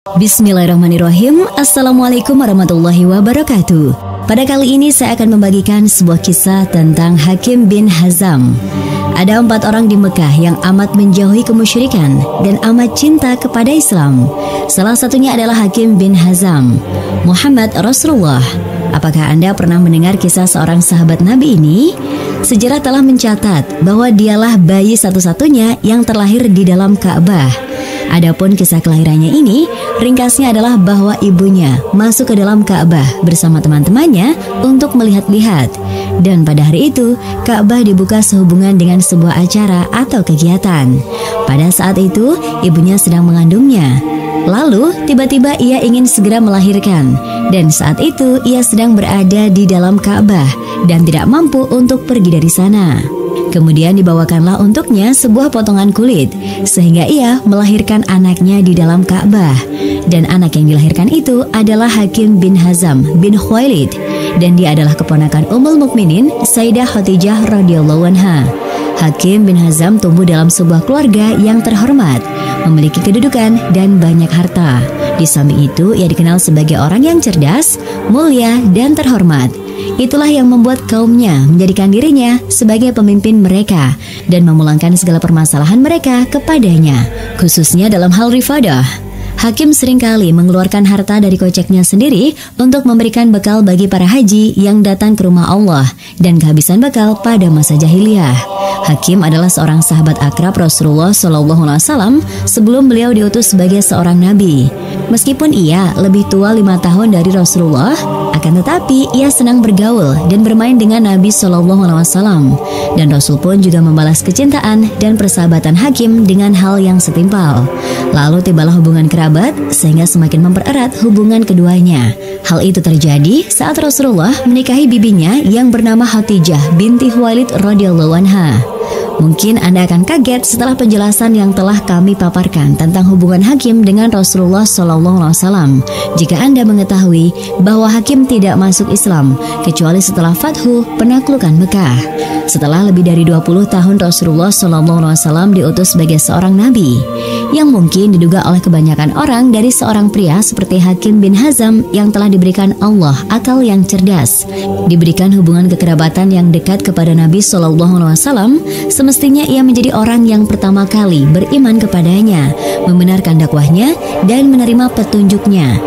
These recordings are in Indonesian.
Bismillahirrahmanirrahim. Assalamualaikum warahmatullahi wabarakatuh. Pada kali ini saya akan membagikan sebuah kisah tentang Hakim bin Hizam. Ada 4 orang di Mekah yang amat menjauhi kemusyrikan dan amat cinta kepada Islam. Salah satunya adalah Hakim bin Hizam. Muhammad Rasulullah. Apakah Anda pernah mendengar kisah seorang sahabat Nabi ini? Sejarah telah mencatat bahwa dialah bayi satu-satunya yang terlahir di dalam Ka'bah. Adapun kisah kelahirannya ini, ringkasnya adalah bahwa ibunya masuk ke dalam Ka'bah bersama teman-temannya untuk melihat-lihat. Dan pada hari itu, Ka'bah dibuka sehubungan dengan sebuah acara atau kegiatan. Pada saat itu, ibunya sedang mengandungnya. Lalu, tiba-tiba ia ingin segera melahirkan. Dan saat itu, ia sedang berada di dalam Ka'bah dan tidak mampu untuk pergi dari sana. Kemudian dibawakanlah untuknya sebuah potongan kulit, sehingga ia melahirkan anaknya di dalam Ka'bah. Dan anak yang dilahirkan itu adalah Hakim bin Hizam bin Khuwailid, dan dia adalah keponakan Ummul Mukminin Sayyidah Khadijah radhiyallahu anha. Hakim bin Hizam tumbuh dalam sebuah keluarga yang terhormat, memiliki kedudukan dan banyak harta. Di samping itu, ia dikenal sebagai orang yang cerdas, mulia, dan terhormat. Itulah yang membuat kaumnya menjadikan dirinya sebagai pemimpin mereka dan memulangkan segala permasalahan mereka kepadanya, khususnya dalam hal rifadah. Hakim seringkali mengeluarkan harta dari koceknya sendiri untuk memberikan bekal bagi para haji yang datang ke rumah Allah dan kehabisan bekal pada masa jahiliyah. Hakim adalah seorang sahabat akrab Rasulullah SAW sebelum beliau diutus sebagai seorang nabi. Meskipun ia lebih tua 5 tahun dari Rasulullah, akan tetapi ia senang bergaul dan bermain dengan Nabi SAW. Dan Rasul pun juga membalas kecintaan dan persahabatan Hakim dengan hal yang setimpal. Lalu tibalah hubungan kerabat sehingga semakin mempererat hubungan keduanya. Hal itu terjadi saat Rasulullah menikahi bibinya yang bernama Khadijah binti Khuwailid radhiyallahu anha. Mungkin Anda akan kaget setelah penjelasan yang telah kami paparkan tentang hubungan Hakim dengan Rasulullah SAW. Jika Anda mengetahui bahwa Hakim tidak masuk Islam kecuali setelah Fathu penaklukan Mekah. Setelah lebih dari 20 tahun Rasulullah SAW diutus sebagai seorang nabi, yang mungkin diduga oleh kebanyakan orang dari seorang pria seperti Hakim bin Hizam yang telah diberikan Allah akal yang cerdas, diberikan hubungan kekerabatan yang dekat kepada Nabi SAW. Semestinya ia menjadi orang yang pertama kali beriman kepadanya, membenarkan dakwahnya, dan menerima petunjuknya.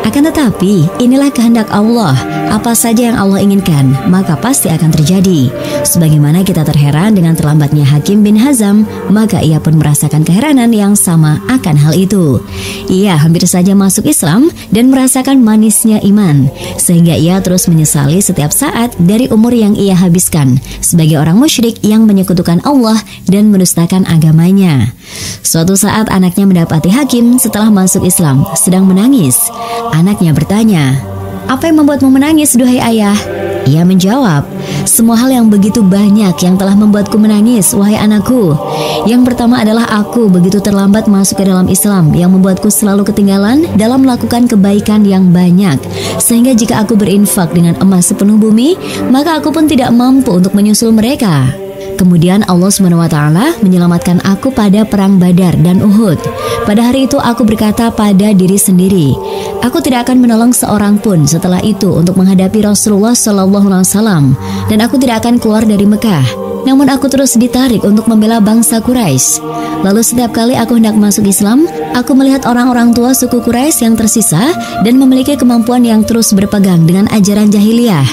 Akan tetapi, inilah kehendak Allah. Apa saja yang Allah inginkan, maka pasti akan terjadi. Sebagaimana kita terheran dengan terlambatnya Hakim bin Hizam, maka ia pun merasakan keheranan yang sama akan hal itu. Ia hampir saja masuk Islam dan merasakan manisnya iman, sehingga ia terus menyesali setiap saat dari umur yang ia habiskan sebagai orang musyrik yang menyekutukan Allah dan mendustakan agamanya. Suatu saat anaknya mendapati Hakim setelah masuk Islam sedang menangis. Anaknya bertanya, "Apa yang membuatmu menangis, duhai ayah?" Ia menjawab, "Semua hal yang begitu banyak yang telah membuatku menangis, wahai anakku. Yang pertama adalah aku begitu terlambat masuk ke dalam Islam yang membuatku selalu ketinggalan dalam melakukan kebaikan yang banyak. Sehingga jika aku berinfak dengan emas sepenuh bumi, maka aku pun tidak mampu untuk menyusul mereka. Kemudian Allah SWT menyelamatkan aku pada perang Badar dan Uhud. Pada hari itu aku berkata pada diri sendiri, aku tidak akan menolong seorang pun setelah itu untuk menghadapi Rasulullah SAW, dan aku tidak akan keluar dari Mekah. Namun aku terus ditarik untuk membela bangsa Quraisy. Lalu setiap kali aku hendak masuk Islam, aku melihat orang-orang tua suku Quraisy yang tersisa dan memiliki kemampuan yang terus berpegang dengan ajaran jahiliyah.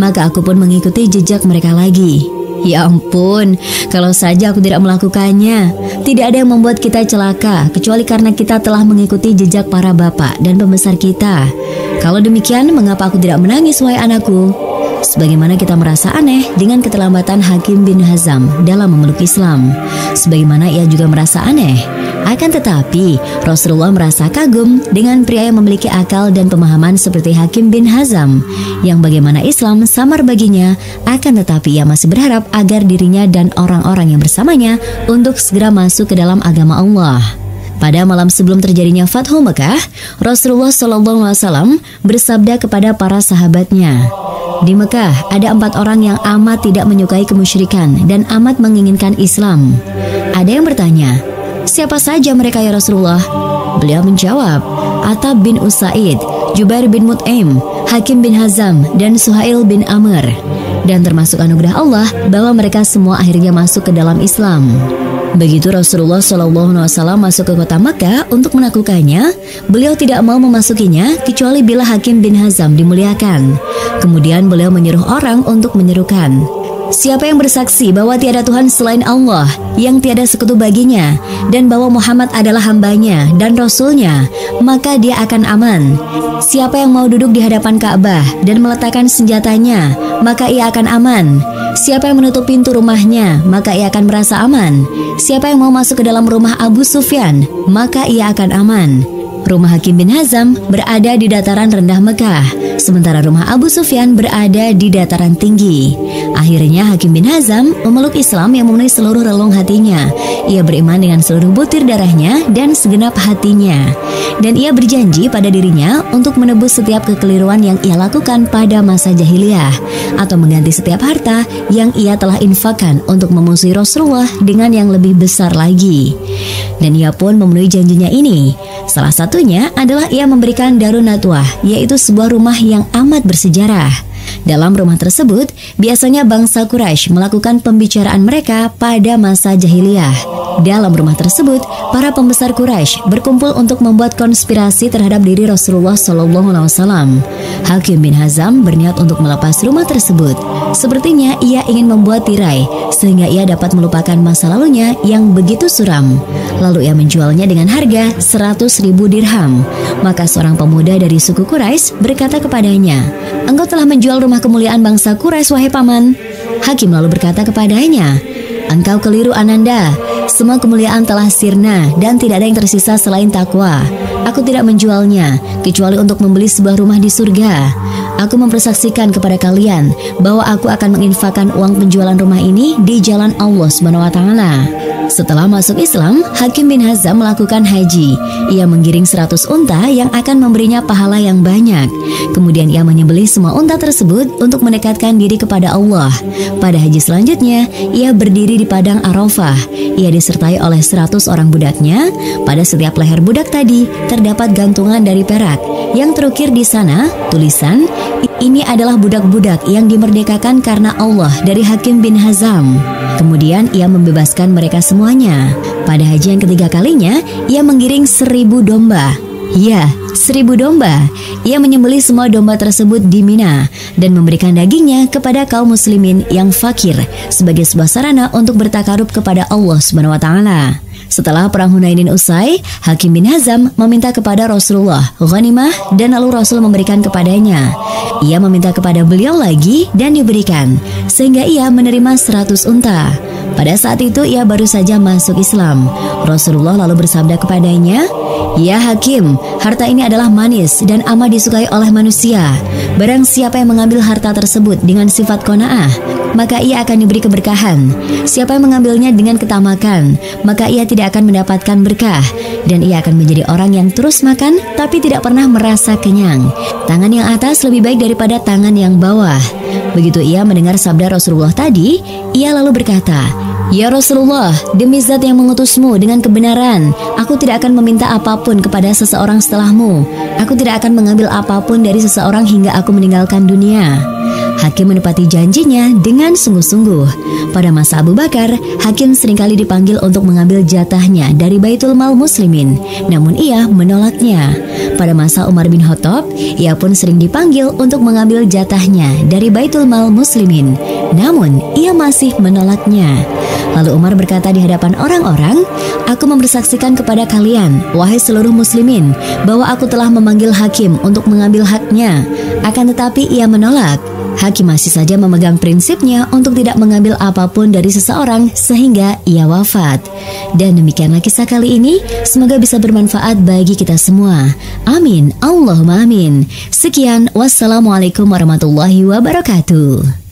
Maka aku pun mengikuti jejak mereka lagi. Ya ampun, kalau saja aku tidak melakukannya. Tidak ada yang membuat kita celaka kecuali karena kita telah mengikuti jejak para bapak dan pembesar kita. Kalau demikian, mengapa aku tidak menangis, wahai anakku?" Sebagaimana kita merasa aneh dengan keterlambatan Hakim bin Hizam dalam memeluk Islam, sebagaimana ia juga merasa aneh. Akan tetapi, Rasulullah merasa kagum dengan pria yang memiliki akal dan pemahaman seperti Hakim bin Hizam, yang bagaimana Islam samar baginya, akan tetapi ia masih berharap agar dirinya dan orang-orang yang bersamanya untuk segera masuk ke dalam agama Allah. Pada malam sebelum terjadinya Fathu Mekah, Rasulullah SAW bersabda kepada para sahabatnya, "Di Mekah ada 4 orang yang amat tidak menyukai kemusyrikan dan amat menginginkan Islam." Ada yang bertanya, "Siapa saja mereka ya Rasulullah?" Beliau menjawab, Atab bin Usaid, Jubair bin Mut'im, Hakim bin Hazam, dan Suhail bin Amr. Dan termasuk anugerah Allah bahwa mereka semua akhirnya masuk ke dalam Islam. Begitu Rasulullah SAW masuk ke kota Makkah untuk menaklukkannya, beliau tidak mau memasukinya kecuali bila Hakim bin Hazam dimuliakan. Kemudian beliau menyuruh orang untuk menyerukan, "Siapa yang bersaksi bahwa tiada Tuhan selain Allah, yang tiada sekutu baginya, dan bahwa Muhammad adalah hambanya dan Rasulnya, maka dia akan aman. Siapa yang mau duduk di hadapan Ka'bah dan meletakkan senjatanya, maka ia akan aman. Siapa yang menutup pintu rumahnya, maka ia akan merasa aman. Siapa yang mau masuk ke dalam rumah Abu Sufyan, maka ia akan aman." Rumah Hakim bin Hazam berada di dataran rendah Mekah, sementara rumah Abu Sufyan berada di dataran tinggi. Akhirnya Hakim bin Hazam memeluk Islam yang memenuhi seluruh relung hatinya. Ia beriman dengan seluruh butir darahnya dan segenap hatinya. Dan ia berjanji pada dirinya untuk menebus setiap kekeliruan yang ia lakukan pada masa jahiliyah, atau mengganti setiap harta yang ia telah infakkan untuk memusuhi Rasulullah dengan yang lebih besar lagi. Dan ia pun memenuhi janjinya ini. Salah satunya adalah ia memberikan Darun Nadwah, yaitu sebuah rumah yang amat bersejarah. Dalam rumah tersebut, biasanya bangsa Quraisy melakukan pembicaraan mereka pada masa jahiliyah. Dalam rumah tersebut, para pembesar Quraisy berkumpul untuk membuat konspirasi terhadap diri Rasulullah SAW. Hakim bin Hazam berniat untuk melepas rumah tersebut. Sepertinya ia ingin membuat tirai sehingga ia dapat melupakan masa lalunya yang begitu suram. Lalu ia menjualnya dengan harga 100.000 dirham. Maka seorang pemuda dari suku Quraisy berkata kepadanya, "Engkau telah menjual rumah kemuliaan bangsa Quraisy, wahai paman." Hakim lalu berkata kepadanya, "Engkau keliru, Ananda. Semua kemuliaan telah sirna dan tidak ada yang tersisa selain takwa. Aku tidak menjualnya kecuali untuk membeli sebuah rumah di surga. Aku mempersaksikan kepada kalian bahwa aku akan menginfakkan uang penjualan rumah ini di jalan Allah SWT." Setelah masuk Islam, Hakim bin Hazam melakukan haji. Ia menggiring 100 unta yang akan memberinya pahala yang banyak. Kemudian ia menyembelih semua unta tersebut untuk mendekatkan diri kepada Allah. Pada haji selanjutnya, ia berdiri di padang Arafah. Ia disertai oleh 100 orang budaknya. Pada setiap leher budak tadi terdapat gantungan dari perak. Yang terukir di sana tulisan, "Ini adalah budak-budak yang dimerdekakan karena Allah dari Hakim bin Hazam." Kemudian ia membebaskan mereka semuanya. Pada haji yang ketiga kalinya, ia menggiring 1000 domba. Ya, 1000 domba. Ia menyembelih semua domba tersebut di Mina dan memberikan dagingnya kepada kaum muslimin yang fakir sebagai sebuah sarana untuk bertakarub kepada Allah SWT. Setelah perang Hunainin usai, Hakim bin Hazam meminta kepada Rasulullah ghanimah dan lalu Rasul memberikan kepadanya. Ia meminta kepada beliau lagi dan diberikan, sehingga ia menerima 100 unta. Pada saat itu ia baru saja masuk Islam. Rasulullah lalu bersabda kepadanya, "Ya Hakim, harta ini adalah manis dan amat disukai oleh manusia. Barang siapa yang mengambil harta tersebut dengan sifat qanaah, maka ia akan diberi keberkahan. Siapa yang mengambilnya dengan ketamakan, maka ia tidak akan mendapatkan berkah, dan ia akan menjadi orang yang terus makan tapi tidak pernah merasa kenyang. Tangan yang atas lebih baik daripada tangan yang bawah." Begitu ia mendengar sabda Rasulullah tadi, ia lalu berkata, "Ya Rasulullah, demi zat yang mengutusmu dengan kebenaran, aku tidak akan meminta apapun kepada seseorang setelahmu. Aku tidak akan mengambil apapun dari seseorang hingga aku meninggalkan dunia." Hakim menepati janjinya dengan sungguh-sungguh. Pada masa Abu Bakar, Hakim seringkali dipanggil untuk mengambil jatahnya dari Baitul Mal Muslimin, namun ia menolaknya. Pada masa Umar bin Khattab, ia pun sering dipanggil untuk mengambil jatahnya dari Baitul Mal Muslimin, namun ia masih menolaknya. Lalu Umar berkata di hadapan orang-orang, "Aku mempersaksikan kepada kalian, wahai seluruh muslimin, bahwa aku telah memanggil Hakim untuk mengambil haknya. Akan tetapi ia menolak." Hakim masih saja memegang prinsipnya untuk tidak mengambil apapun dari seseorang sehingga ia wafat. Dan demikianlah kisah kali ini. Semoga bisa bermanfaat bagi kita semua. Amin. Allahumma amin. Sekian. Wassalamualaikum warahmatullahi wabarakatuh.